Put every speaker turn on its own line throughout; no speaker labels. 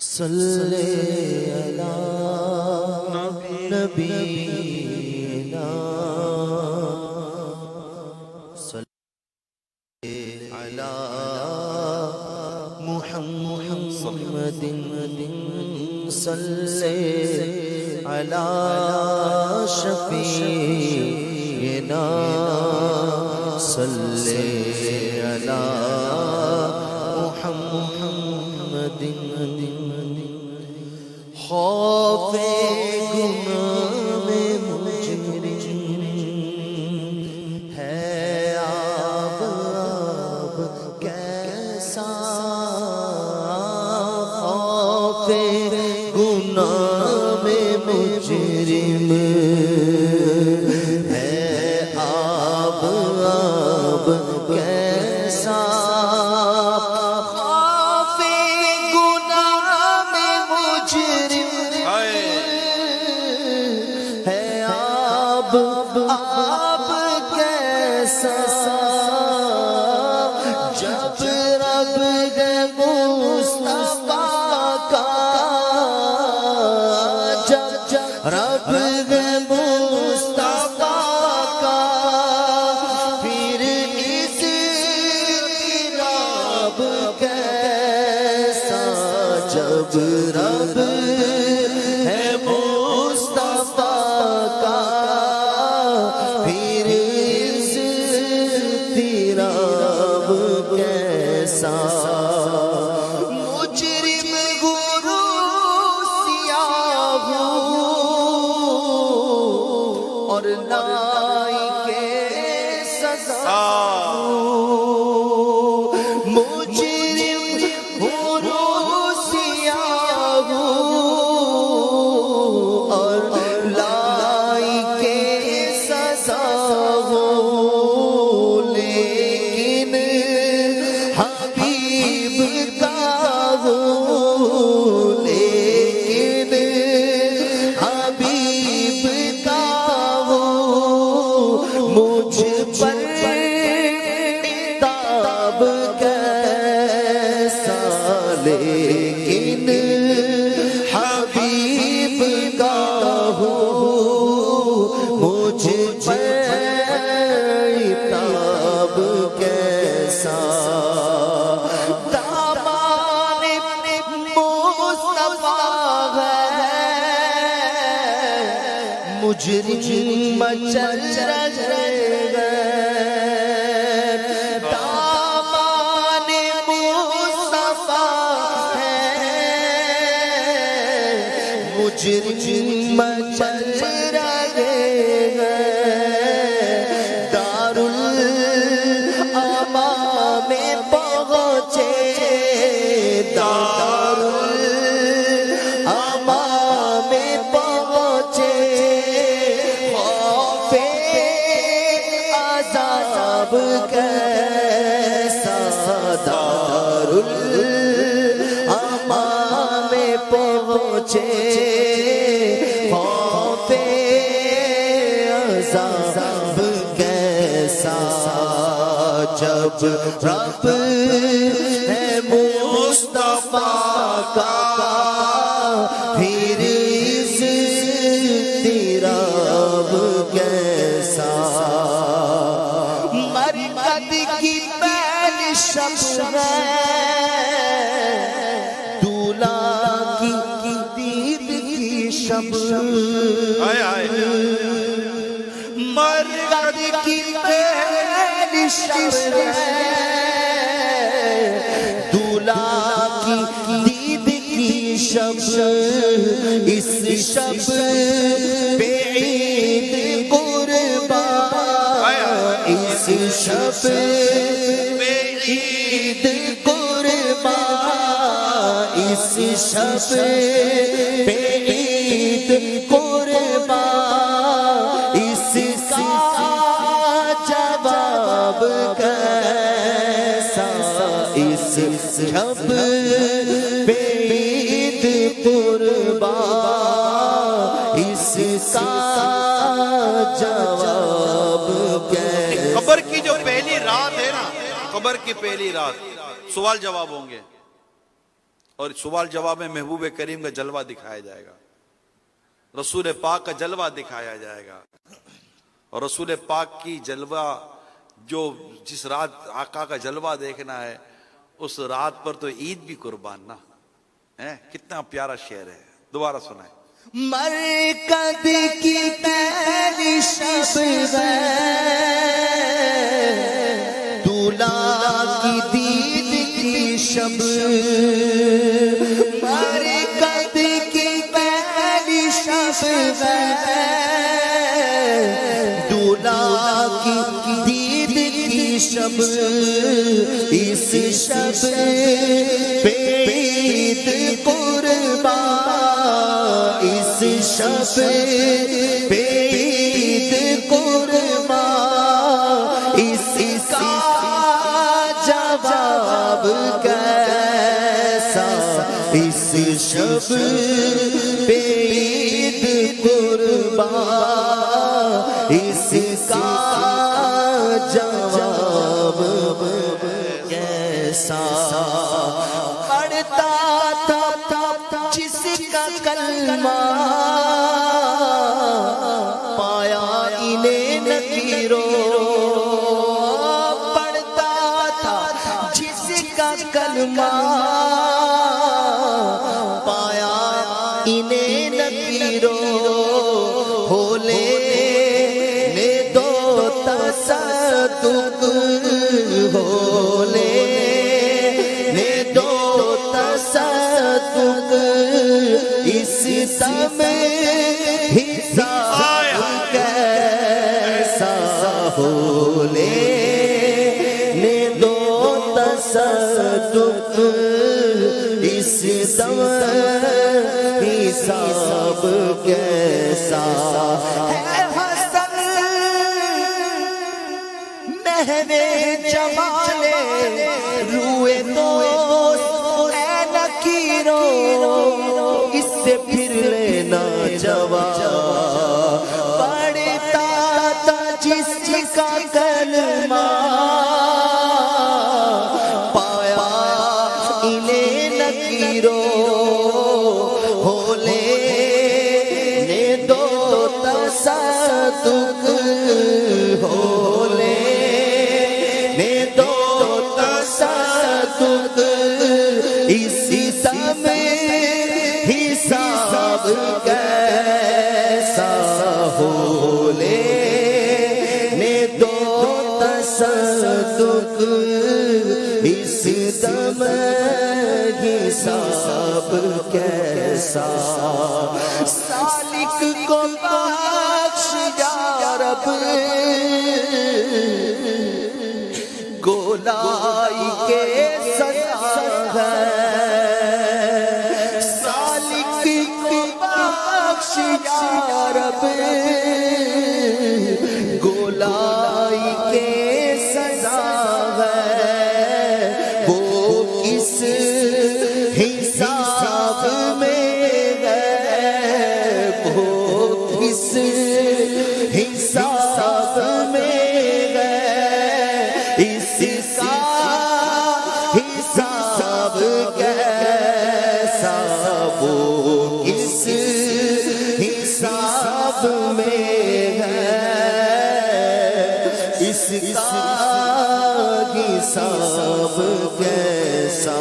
صلی علی نبینا صلی علی محمد صلی علی شفیعنا صلی علی محمد خوف گناہ میں مجرم ہے آب کیسا خوف گناہ میں مجرم ہے آب کیسا آپ کیسا جب رب ہے مصطفیٰ کا جب رب ہے مصطفیٰ کا پھر اس رب کیسا جب رب ہے مصطفیٰ کا مجرم گرو سیاہ اور لائی کے سزا مجرم گرو سیاہ اور لائی کے سزا لیکن حبیب کا ہو مجھ پر تاب کیسا دامان مصطفیٰ ہے مجرم مچل رہے مجرم مچل رہے دار الامان میں پہنچے دار الامان میں پہنچے خوف عذاب کیسا دار الامان میں پہنچے عذاب کیسا جب رب ہے مصطفیٰ کا پھر اس رب کیسا مرکز کی پہلی شب ہے دولا کی دید کی شب مرکز کی پہلی شب ہے دولا کی دید کی شب اس شب پہ عید قربان اس شب پہ عید قربان اس شب پہ عید قربان اس کا جواب کیسا اس شب پہ عید قربان اس کا جواب کیسا
قبر کی جو پہلی رات ہے نا قبر کی پہلی رات سوال جواب ہوں گے اور سوال جواب میں محبوب کریم کا جلوہ دکھایا جائے گا، رسول پاک کا جلوہ دکھایا جائے گا. اور رسول پاک کی جلوہ جو جس رات آقا کا جلوہ دیکھنا ہے اس رات پر تو عید بھی قربان نا ہے. کتنا پیارا شعر ہے، دوبارہ سنائیں.
مرکد کی پہلی شب ہے، دولا کی دید کی شب. مرکد کی پہلی شب ہے، دولا کی دید کی شب. اس شب پہ عید قربان، اس شب پہ عید قربان. اس کا جواب کیسا، اس شب پہ عید قربان. اس کا جواب کیسا. پڑھتا تھا جس کا کلمہ، پایا انہیں نکیروں. پڑھتا تھا جس کا کلمہ، پایا انہیں نکیروں. ہو لینے دو تصدق، ہو لینے دو تصدق. اس دم حساب کیسا، ہو لینے دو تصدق. اس دم حساب کیسا ہے. حسن مہوے جمال روئے دوست اے نکیرو، اس سے پھر لینا جواب. پڑھتا تھا جس کا کلمہ، پایا انہیں نکیرو. ہو لینے دو تصدق، ہو لینے دو تصدق. اسی دم حساب کیسا، ہو لینے دو تصدق. اس دم حساب کیسا. سالک کو بخش یا رب، گولائی کے سزا ہے. سالک کو بخش یا رب، گولائی کے سزا ہے. وہ کس حساب میں ہے، وہ کس حساب میں ہے. اس کا حساب کیسا، وہ کس حساب میں ہے. اس کا حساب کیسا.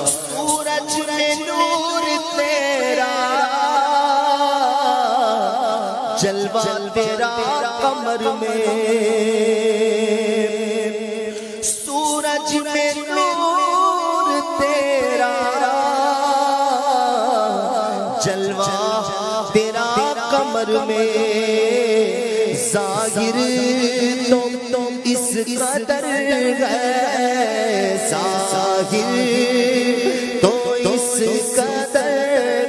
سورج میں نور تیرا، جلوہ تیرا قمر میں. سورج میں نور تیرا، جلوہ تیرا قمر میں. ظاہر تو اس قدر ہے، ظاہر تو اس قدر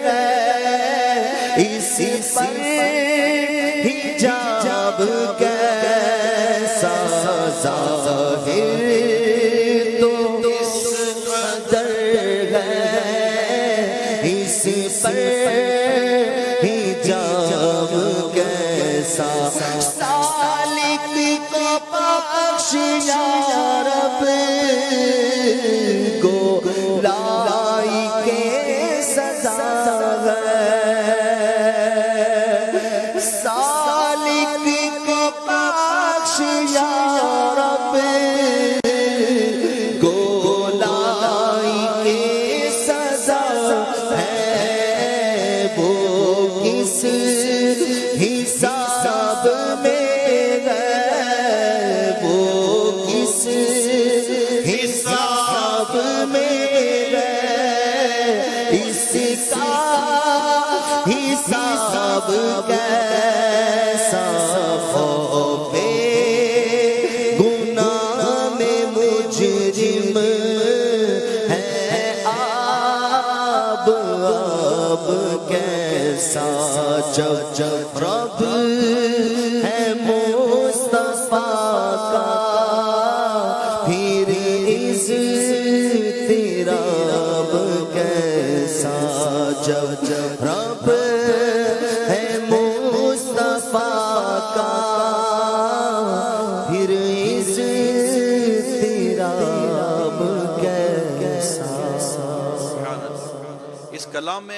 ہے. اسی پر حجاب کیسا، ظاہر تو اس قدر ہے. اس پر حجاب کیسا. سالک کو بخش یا رب، گولا حساب میں گئے، وہ کس حساب میں گئے، اس کا حساب کیسا خوف گناہ میں مجرم ہے اب کیسا جب رب ہے مصطفیٰ کا پھر اضطراب کیسا جب رب ہے مصطفیٰ کا پھر اضطراب کیسا۔
اس کلام میں